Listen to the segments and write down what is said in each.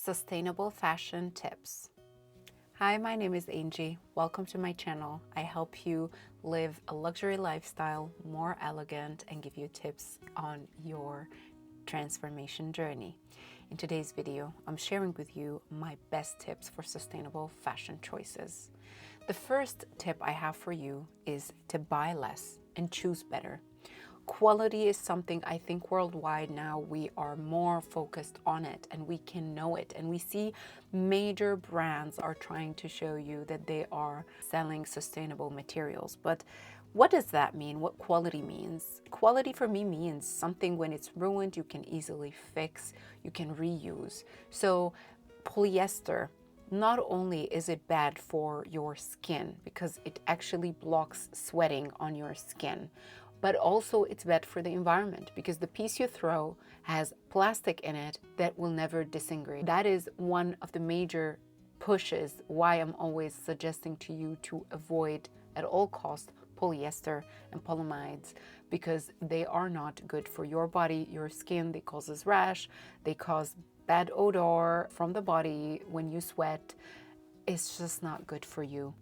Sustainable fashion tips. Hi, my name is Angie. Welcome to my channel. I help you live a luxury lifestyle, more elegant, and give you tips on your transformation journey. In today's video, I'm sharing with you my best tips for sustainable fashion choices. The first tip I have for you is to buy less and choose better. Quality is something I think worldwide now we are more focused on it and we can know it. And we see major brands are trying to show you that they are selling sustainable materials. But what does that mean? What quality means? Quality for me means something when it's ruined, you can easily fix, you can reuse. So polyester, not only is it bad for your skin because it actually blocks sweating on your skin, but also it's bad for the environment because the piece you throw has plastic in it that will never disintegrate. That is one of the major pushes why I'm always suggesting to you to avoid at all costs polyester and polyamides, because they are not good for your body, your skin. They causes rash, they cause bad odor from the body when you sweat. It's just not good for you.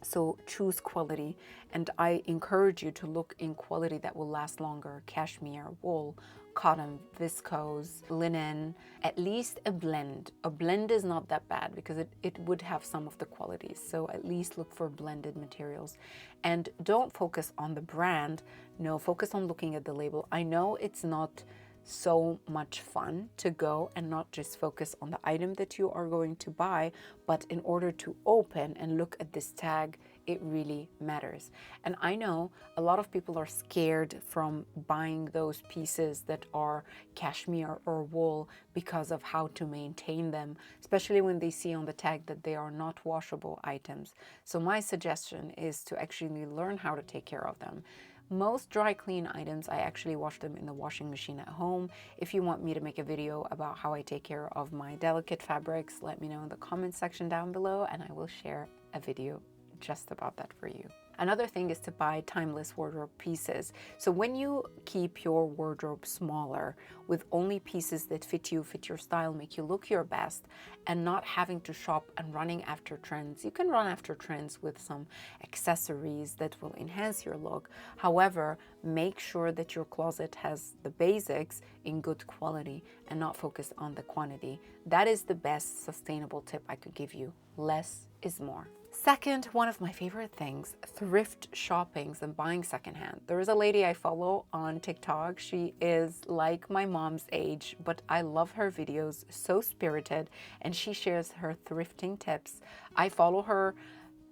So choose quality, and I encourage you to look in quality that will last longer. Cashmere, wool, cotton, viscose, linen, at least a blend. A blend is not that bad because it would have some of the qualities. So at least look for blended materials. And don't focus on the brand. No, focus on looking at the label. I know it's not so much fun to go and not just focus on the item that you are going to buy, but in order to open and look at this tag, it really matters. And I know a lot of people are scared from buying those pieces that are cashmere or wool because of how to maintain them, especially when they see on the tag that they are not washable items. So my suggestion is to actually learn how to take care of them. Most dry clean items, I actually wash them in the washing machine at home. If you want me to make a video about how I take care of my delicate fabrics, let me know in the comment section down below and I will share a video just about that for you. Another thing is to buy timeless wardrobe pieces. So when you keep your wardrobe smaller with only pieces that fit you, fit your style, make you look your best, and not having to shop and running after trends. You can run after trends with some accessories that will enhance your look. However, make sure that your closet has the basics in good quality and not focus on the quantity. That is the best sustainable tip I could give you. Less is more. Second, one of my favorite things, thrift shoppings and buying secondhand. There is a lady I follow on TikTok. She is like my mom's age, but I love her videos, so spirited, and she shares her thrifting tips. I follow her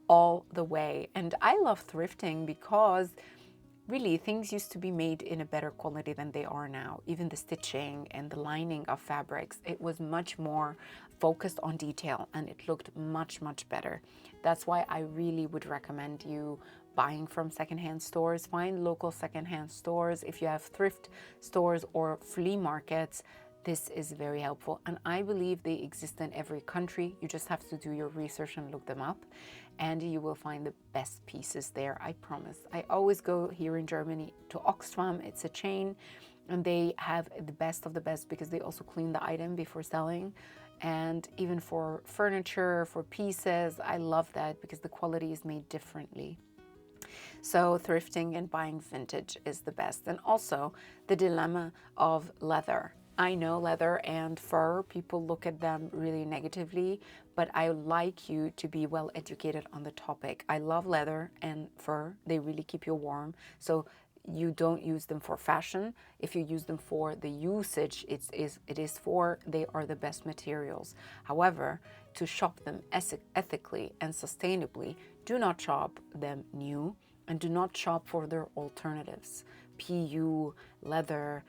all the way, and I love thrifting because really, things used to be made in a better quality than they are now. Even the stitching and the lining of fabrics, it was much more focused on detail and it looked much, much better. That's why I really would recommend you buying from secondhand stores. Find local secondhand stores. If you have thrift stores or flea markets, this is very helpful, and I believe they exist in every country. You just have to do your research and look them up, and you will find the best pieces there, I promise. I always go here in Germany to Oxfam. It's a chain, and they have the best of the best because they also clean the item before selling. And even for furniture, for pieces, I love that because the quality is made differently. So thrifting and buying vintage is the best. And also the dilemma of leather. I know leather and fur, people look at them really negatively, but I like you to be well educated on the topic. I love leather and fur. They really keep you warm. So you don't use them for fashion. If you use them for the usage it is for, they are the best materials. However, to shop them ethically and sustainably, do not shop them new and do not shop for their alternatives. PU, leather,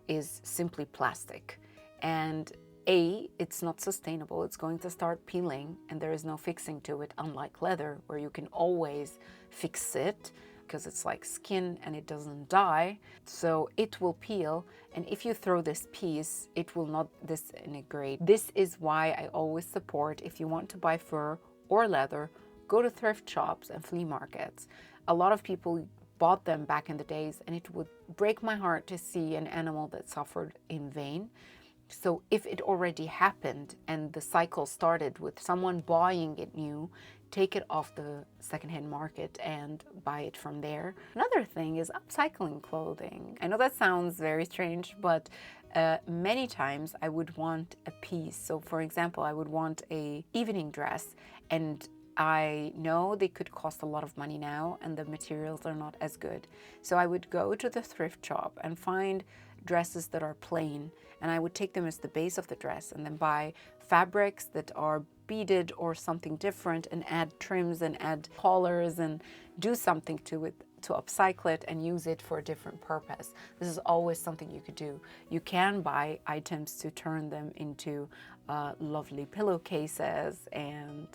is simply plastic. And it's not sustainable. It's going to start peeling and there is no fixing to it, unlike leather where you can always fix it because it's like skin and it doesn't die. So it will peel, and if you throw this piece, it will not disintegrate. This is why I always support, if you want to buy fur or leather, go to thrift shops and flea markets. A lot of people bought them back in the days, and it would break my heart to see an animal that suffered in vain. So if it already happened and the cycle started with someone buying it new, take it off the secondhand market and buy it from there. Another thing is upcycling clothing. I know that sounds very strange, but many times I would want a piece. So for example, I would want a evening dress, and I know they could cost a lot of money now and the materials are not as good. So I would go to the thrift shop and find dresses that are plain, and I would take them as the base of the dress and then buy fabrics that are beaded or something different and add trims and add collars and do something to it to upcycle it and use it for a different purpose. This is always something you could do. You can buy items to turn them into lovely pillowcases and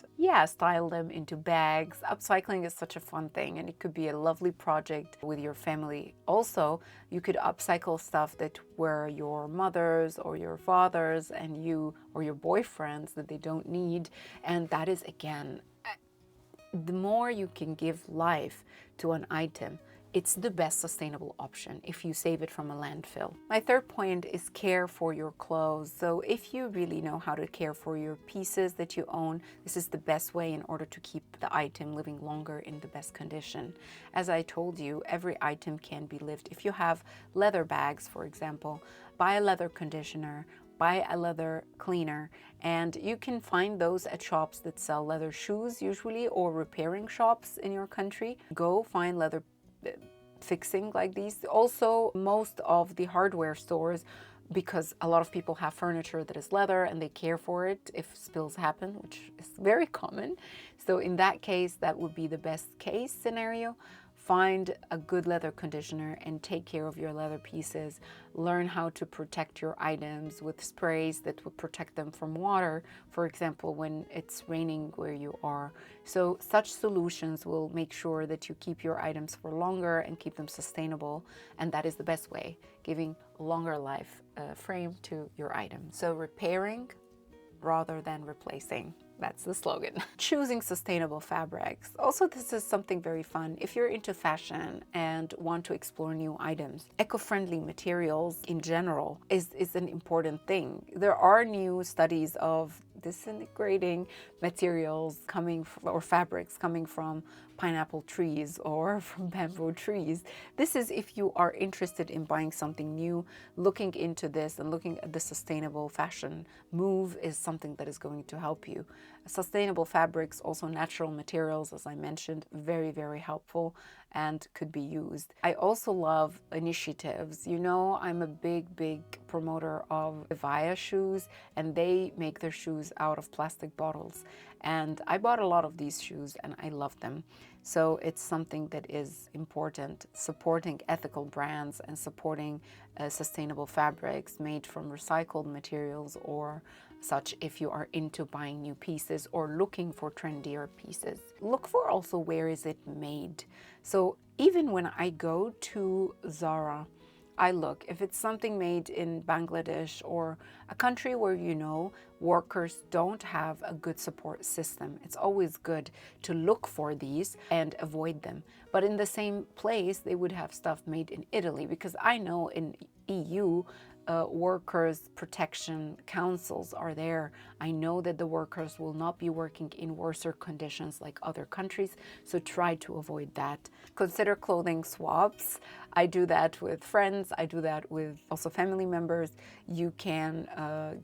style them into bags. Upcycling is such a fun thing, and it could be a lovely project with your family. Also, you could upcycle stuff that were your mother's or your father's and you or your boyfriend's that they don't need, and that is, again, the more you can give life to an item, it's the best sustainable option if you save it from a landfill. My third point is care for your clothes. So if you really know how to care for your pieces that you own, this is the best way in order to keep the item living longer in the best condition. As I told you, every item can be lived. If you have leather bags, for example, buy a leather conditioner, buy a leather cleaner, and you can find those at shops that sell leather shoes usually, or repairing shops in your country. Go find leather fixing like these. Also, most of the hardware stores, because a lot of people have furniture that is leather and they care for it if spills happen, which is very common. So in that case, that would be the best case scenario. Find a good leather conditioner and take care of your leather pieces. Learn how to protect your items with sprays that will protect them from water, for example, when it's raining where you are. So such solutions will make sure that you keep your items for longer and keep them sustainable. And that is the best way, giving a longer life frame to your items. So repairing rather than replacing. That's the slogan. Choosing sustainable fabrics. Also, this is something very fun. If you're into fashion and want to explore new items, eco-friendly materials in general is an important thing. There are new studies of disintegrating materials coming or fabrics coming from pineapple trees or from bamboo trees. This is if you are interested in buying something new, looking into this and looking at the sustainable fashion move is something that is going to help you. Sustainable fabrics, also natural materials, as I mentioned, very, very helpful and could be used. I also love initiatives. You know, I'm a big promoter of Via shoes, and they make their shoes out of plastic bottles. And I bought a lot of these shoes and I love them. So it's something that is important, supporting ethical brands and supporting sustainable fabrics made from recycled materials or such if you are into buying new pieces or looking for trendier pieces. Look for also where is it made. So even when I go to Zara, I look if it's something made in Bangladesh or a country where you know workers don't have a good support system. It's always good to look for these and avoid them. But in the same place, they would have stuff made in Italy, because I know in EU, workers' protection councils are there. I know that the workers will not be working in worser conditions like other countries, so try to avoid that. Consider clothing swaps. I do that with friends. I do that with also family members. You can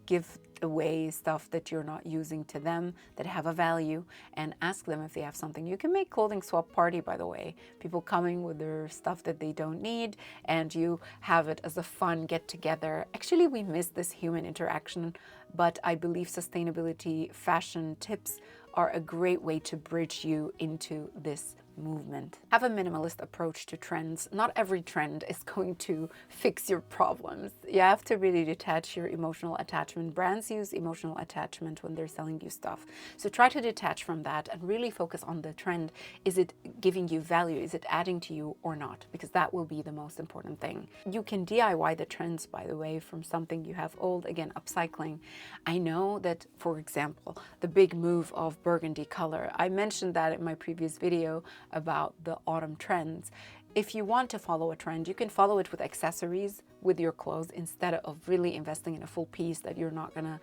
give away stuff that you're not using to them that have a value and ask them if they have something. You can make clothing swap party, by the way. People coming with their stuff that they don't need, and you have it as a fun get together. Actually, we miss this human interaction, but I believe sustainability fashion tips are a great way to bridge you into this movement. Have a minimalist approach to trends. Not every trend is going to fix your problems. You have to really detach your emotional attachment. Brands use emotional attachment when they're selling you stuff. So try to detach from that and really focus on the trend. Is it giving you value? Is it adding to you or not? Because that will be the most important thing. You can DIY the trends, by the way, from something you have old. Again, upcycling. I know that, for example, the big move of burgundy color, I mentioned that in my previous video about the autumn trends. if you want to follow a trend, you can follow it with accessories with your clothes instead of really investing in a full piece that you're not gonna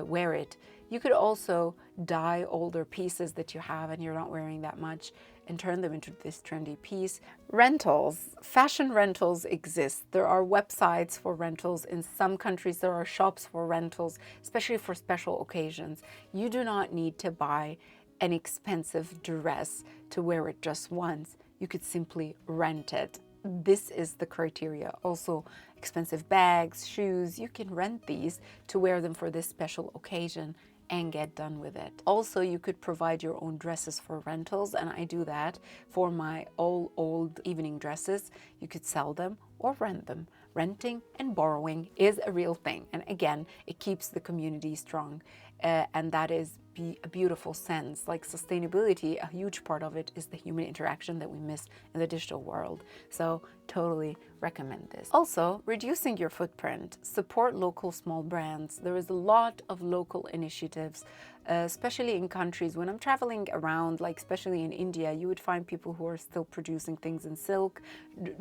wear it. You could also dye older pieces that you have and you're not wearing that much and turn them into this trendy piece. Rentals, fashion rentals exist. There are websites for rentals. In some countries, there are shops for rentals, especially for special occasions. You do not need to buy an expensive dress to wear it just once. You could simply rent it. This is the criteria. Also, expensive bags, shoes, you can rent these to wear them for this special occasion and get done with it. Also, you could provide your own dresses for rentals, and I do that for my all old evening dresses. You could sell them or rent them. Renting and borrowing is a real thing, and again, it keeps the community strong, and that is a beautiful sense. Like sustainability, a huge part of it is the human interaction that we miss in the digital world. So totally recommend this. Also, reducing your footprint. Support local small brands. There is a lot of local initiatives, especially in countries. When I'm traveling around, like especially in India, you would find people who are still producing things in silk,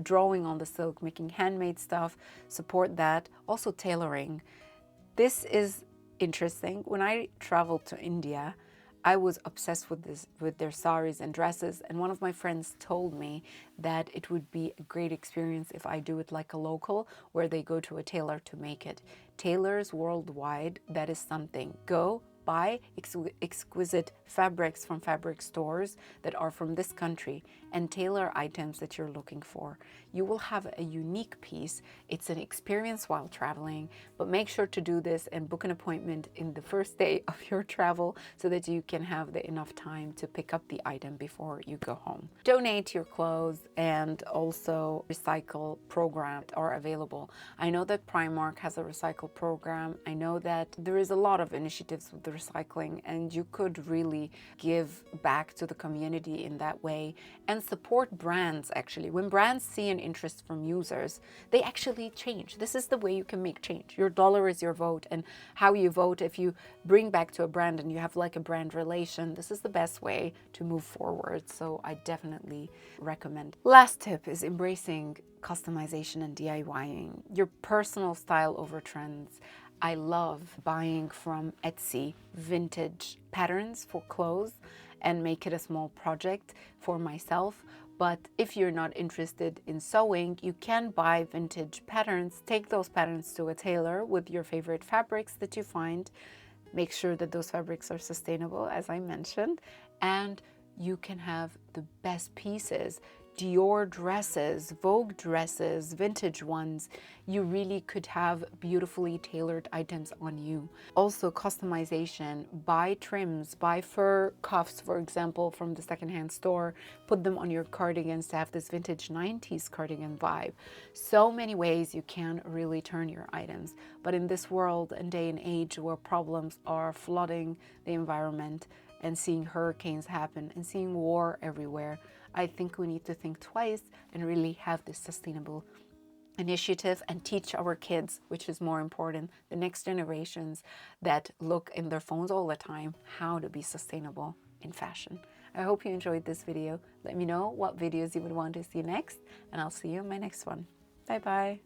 drawing on the silk, making handmade stuff. Support that. Also tailoring. This is interesting. When I traveled to India, I was obsessed with their saris and dresses, and one of my friends told me that it would be a great experience if I do it like a local, where they go to a tailor to make it. Tailors worldwide, that is something. Go buy exquisite fabrics from fabric stores that are from this country and tailor items that you're looking for. You will have a unique piece. It's an experience while traveling, but make sure to do this and book an appointment in the first day of your travel so that you can have enough time to pick up the item before you go home. Donate your clothes, and also recycle programs are available. I know that Primark has a recycle program. I know that there is a lot of initiatives with the recycling, and you could really give back to the community in that way and support brands. Actually, when brands see an interest from users, they actually change. This is the way you can make change. Your dollar is your vote, and how you vote, if you bring back to a brand and you have like a brand relation, this is the best way to move forward. So I definitely recommend. Last tip is embracing customization and DIYing. Your personal style over trends. I love buying from Etsy vintage patterns for clothes and make it a small project for myself. But if you're not interested in sewing, you can buy vintage patterns. Take those patterns to a tailor with your favorite fabrics that you find. Make sure that those fabrics are sustainable, as I mentioned, and you can have the best pieces. Dior dresses, Vogue dresses, vintage ones. You really could have beautifully tailored items on you. Also customization, buy trims, buy fur cuffs, for example, from the secondhand store, put them on your cardigans to have this vintage 90s cardigan vibe. So many ways you can really turn your items. But in this world and day and age where problems are flooding the environment and seeing hurricanes happen and seeing war everywhere, I think we need to think twice and really have this sustainable initiative and teach our kids, which is more important, the next generations that look in their phones all the time, how to be sustainable in fashion. I hope you enjoyed this video. Let me know what videos you would want to see next, and I'll see you in my next one. Bye bye.